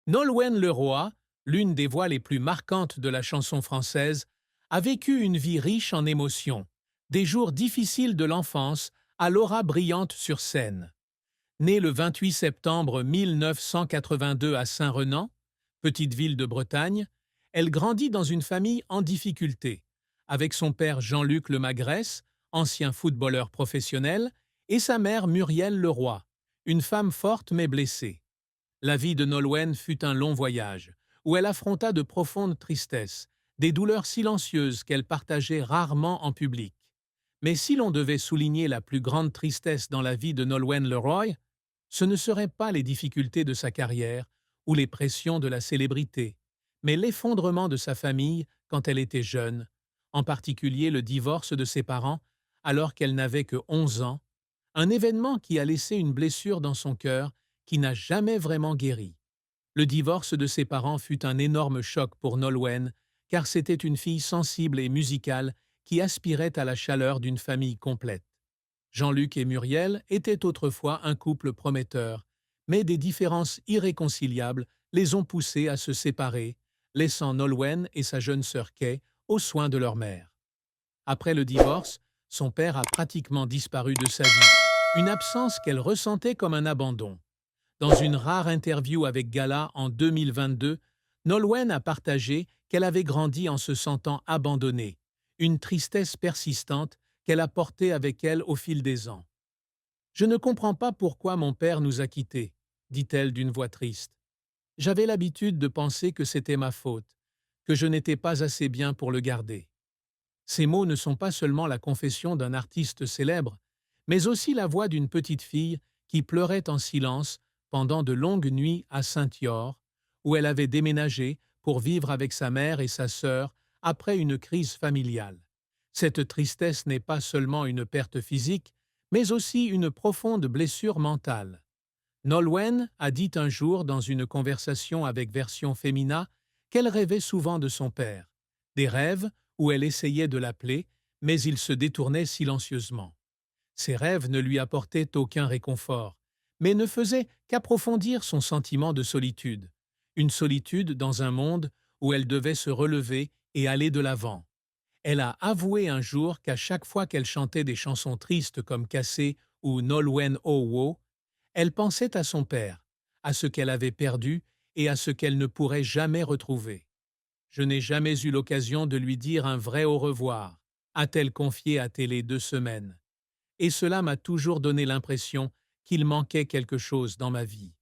Nolwenn Leroy, l'une des voix les plus marquantes de la chanson française, a vécu une vie riche en émotions, des jours difficiles de l'enfance à l'aura brillante sur scène. Née le 28 septembre 1982 à Saint-Renan, petite ville de Bretagne, elle grandit dans une famille en difficulté, avec son père Jean-Luc Lemagresse, ancien footballeur professionnel, et sa mère Muriel Leroy, une femme forte mais blessée. La vie de Nolwenn fut un long voyage, où elle affronta de profondes tristesses, des douleurs silencieuses qu'elle partageait rarement en public. Mais si l'on devait souligner la plus grande tristesse dans la vie de Nolwenn Leroy, ce ne seraient pas les difficultés de sa carrière ou les pressions de la célébrité, mais l'effondrement de sa famille quand elle était jeune, en particulier le divorce de ses parents alors qu'elle n'avait que 11 ans, un événement qui a laissé une blessure dans son cœur qui n'a jamais vraiment guéri. Le divorce de ses parents fut un énorme choc pour Nolwenn, car c'était une fille sensible et musicale qui aspirait à la chaleur d'une famille complète. Jean-Luc et Muriel étaient autrefois un couple prometteur, mais des différences irréconciliables les ont poussés à se séparer, laissant Nolwenn et sa jeune sœur Kay aux soins de leur mère. Après le divorce, son père a pratiquement disparu de sa vie, une absence qu'elle ressentait comme un abandon. Dans une rare interview avec Gala en 2022, Nolwenn a partagé qu'elle avait grandi en se sentant abandonnée, une tristesse persistante qu'elle a portée avec elle au fil des ans. « Je ne comprends pas pourquoi mon père nous a quittés », dit-elle d'une voix triste. « J'avais l'habitude de penser que c'était ma faute, que je n'étais pas assez bien pour le garder. » Ces mots ne sont pas seulement la confession d'un artiste célèbre, mais aussi la voix d'une petite fille qui pleurait en silence pendant de longues nuits à Saint-Yor, où elle avait déménagé pour vivre avec sa mère et sa sœur après une crise familiale. Cette tristesse n'est pas seulement une perte physique, mais aussi une profonde blessure mentale. Nolwenn a dit un jour dans une conversation avec Version Femina qu'elle rêvait souvent de son père, des rêves où elle essayait de l'appeler, mais il se détournait silencieusement. Ces rêves ne lui apportaient aucun réconfort, mais ne faisaient qu'approfondir son sentiment de solitude, une solitude dans un monde où elle devait se relever et aller de l'avant. Elle a avoué un jour qu'à chaque fois qu'elle chantait des chansons tristes comme Cassé ou Nolwenn Owo, elle pensait à son père, à ce qu'elle avait perdu et à ce qu'elle ne pourrait jamais retrouver. Je n'ai jamais eu l'occasion de lui dire un vrai au revoir, a-t-elle confié à Télé 2 semaines. Et cela m'a toujours donné l'impression qu'il manquait quelque chose dans ma vie.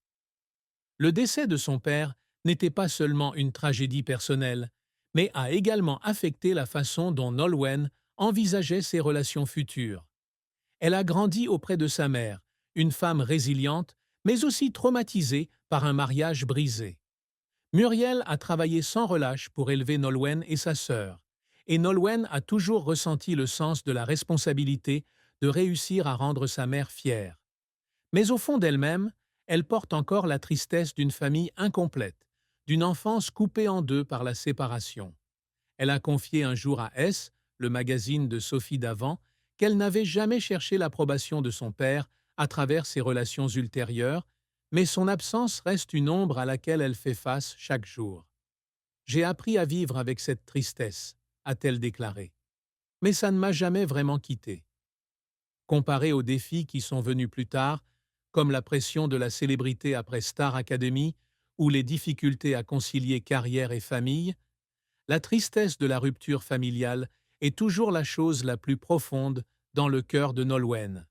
Le décès de son père n'était pas seulement une tragédie personnelle, mais a également affecté la façon dont Nolwenn envisageait ses relations futures. Elle a grandi auprès de sa mère, une femme résiliente, mais aussi traumatisée par un mariage brisé. Muriel a travaillé sans relâche pour élever Nolwenn et sa sœur, et Nolwenn a toujours ressenti le sens de la responsabilité de réussir à rendre sa mère fière. Mais au fond d'elle-même, elle porte encore la tristesse d'une famille incomplète, d'une enfance coupée en deux par la séparation. Elle a confié un jour à S, le magazine de Sophie Davant, qu'elle n'avait jamais cherché l'approbation de son père à travers ses relations ultérieures, mais son absence reste une ombre à laquelle elle fait face chaque jour. « J'ai appris à vivre avec cette tristesse », a-t-elle déclaré. « Mais ça ne m'a jamais vraiment quittée. » Comparé aux défis qui sont venus plus tard, comme la pression de la célébrité après Star Academy ou les difficultés à concilier carrière et famille, la tristesse de la rupture familiale est toujours la chose la plus profonde dans le cœur de Nolwenn.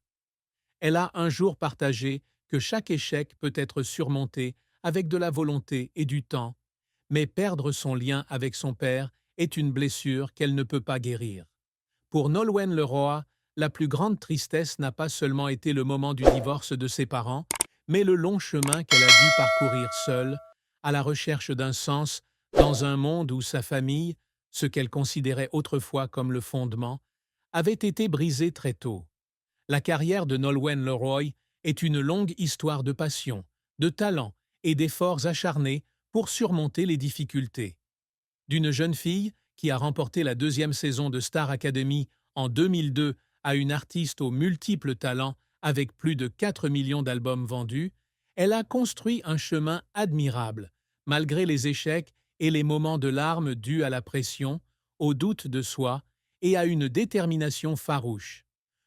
Elle a un jour partagé que chaque échec peut être surmonté avec de la volonté et du temps, mais perdre son lien avec son père est une blessure qu'elle ne peut pas guérir. Pour Nolwenn Leroy, la plus grande tristesse n'a pas seulement été le moment du divorce de ses parents, mais le long chemin qu'elle a dû parcourir seule, à la recherche d'un sens dans un monde où sa famille, ce qu'elle considérait autrefois comme le fondement, avait été brisée très tôt. La carrière de Nolwenn Leroy est une longue histoire de passion, de talent et d'efforts acharnés pour surmonter les difficultés. D'une jeune fille qui a remporté la 2e saison de Star Academy en 2002 à une artiste aux multiples talents avec plus de 4 millions d'albums vendus, elle a construit un chemin admirable, malgré les échecs et les moments de larmes dus à la pression, au doute de soi et à une détermination farouche.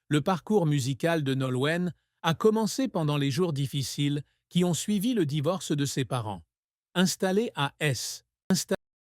Le parcours musical de Nolwenn a commencé pendant les jours difficiles qui ont suivi le divorce de ses parents. Installée à S.